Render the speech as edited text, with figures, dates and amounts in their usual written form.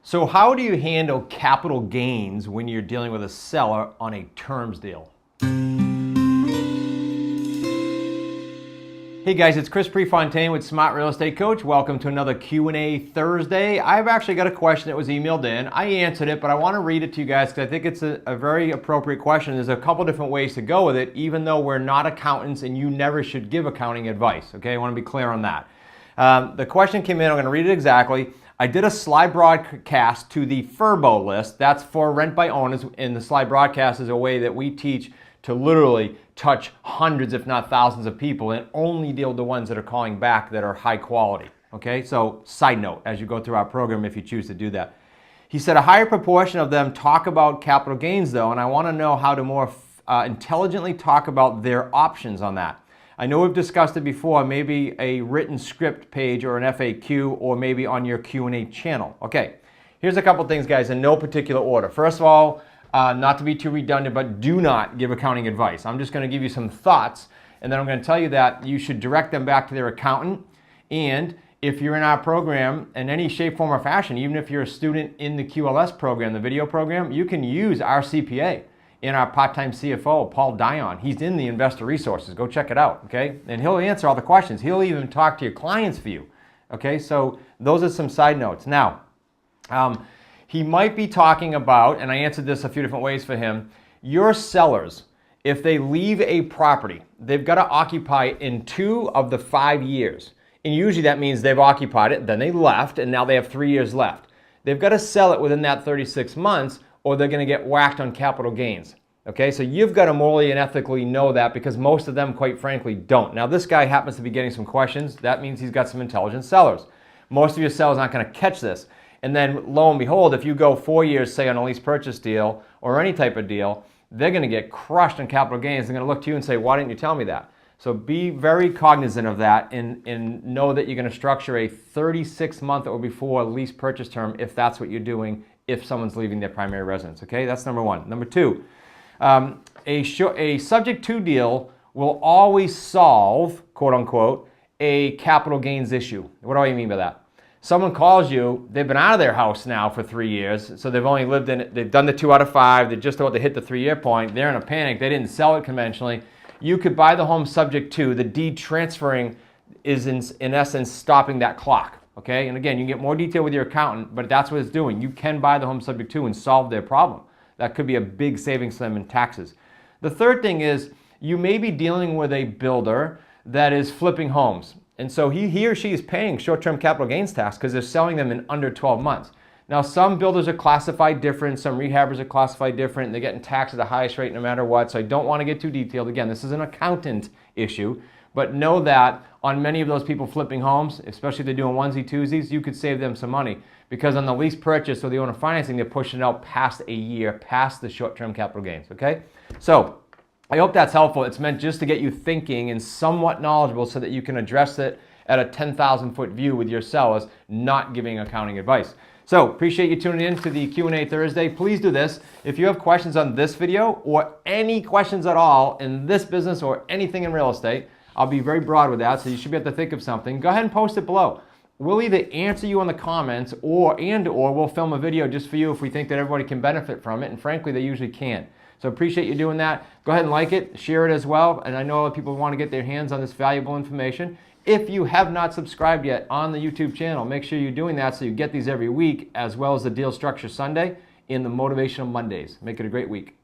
So how do you handle capital gains when you're dealing with a seller on a terms deal? Hey guys, it's Prefontaine with Smart Real Estate Coach. Welcome to another Q&A Thursday. I've actually got a question that was emailed in. I answered it, but I want to read it to you guys because I think it's a very appropriate question. There's a couple different ways to go with it, even though we're not accountants and you never should give accounting advice. Okay, I want to be clear on that. The question came in, I'm going to read it exactly. I did a slide broadcast to the Furbo list. That's for rent by owners, and the slide broadcast is a way that we teach to literally touch hundreds, if not thousands of people and only deal with the ones that are calling back that are high quality. Okay, so side note, as you go through our program, if you choose to do that. He said a higher proportion of them talk about capital gains though, and I want to know how to more intelligently talk about their options on that. I know we've discussed it before, maybe a written script page or an FAQ or maybe on your Q&A channel. Okay, here's a couple things guys in no particular order. First of all, not to be too redundant, but do not give accounting advice. I'm just going to give you some thoughts and then I'm going to tell you that you should direct them back to their accountant. And if you're in our program in any shape, form, or fashion, even if you're a student in the QLS program, the video program, you can use our CPA in our part-time CFO, Paul Dion. He's in the investor resources. Go check it out, okay? And he'll answer all the questions. He'll even talk to your clients for you, okay? So those are some side notes. Now, he might be talking about, and I answered this a few different ways for him, your sellers, if they leave a property, they've got to occupy it in 2 of the 5 years. And usually that means they've occupied it, then they left, and now they have 3 years left. They've got to sell it within that 36 months or they're going to get whacked on capital gains. Okay, so you've got to morally and ethically know that because most of them, quite frankly, don't. Now this guy happens to be getting some questions. That means he's got some intelligent sellers. Most of your sellers aren't going to catch this. And then lo and behold, if you go 4 years, say on a lease purchase deal or any type of deal, they're going to get crushed on capital gains. They're going to look to you and say, why didn't you tell me that? So be very cognizant of that and know that you're going to structure a 36-month or before lease purchase term if that's what you're doing if someone's leaving their primary residence. Okay, that's number one. Number two, a subject to deal will always solve, quote unquote, a capital gains issue. What do I mean by that? Someone calls you, they've been out of their house now for 3 years, so they've only lived in it, they've done the 2 out of 5, they're just about to hit the 3-year point, they're in a panic, they didn't sell it conventionally. You could buy the home subject to, the deed transferring is in essence stopping that clock. Okay, and again, you can get more detail with your accountant, but that's what it's doing. You can buy the home subject to and solve their problem. That could be a big savings for them in taxes. The third thing is you may be dealing with a builder that is flipping homes. And so he or she is paying short-term capital gains tax because they're selling them in under 12 months. Now, some builders are classified different. Some rehabbers are classified different. They're getting taxed at the highest rate no matter what. So I don't want to get too detailed. Again, this is an accountant issue. But know that on many of those people flipping homes, especially if they're doing onesie twosies, you could save them some money because on the lease purchase or the owner financing, they're pushing it out past a year, past the short-term capital gains, okay? So I hope that's helpful. It's meant just to get you thinking and somewhat knowledgeable so that you can address it at a 10,000-foot view with your sellers, not giving accounting advice. So appreciate you tuning in to the Q&A Thursday. Please do this. If you have questions on this video or any questions at all in this business or anything in real estate, I'll be very broad with that, so you should be able to think of something. Go ahead and post it below. We'll either answer you on the comments or we'll film a video just for you if we think that everybody can benefit from it, and frankly, they usually can. So appreciate you doing that. Go ahead and like it, share it as well, and I know other people want to get their hands on this valuable information. If you have not subscribed yet on the YouTube channel, make sure you're doing that so you get these every week, as well as the Deal Structure Sunday and the Motivational Mondays. Make it a great week.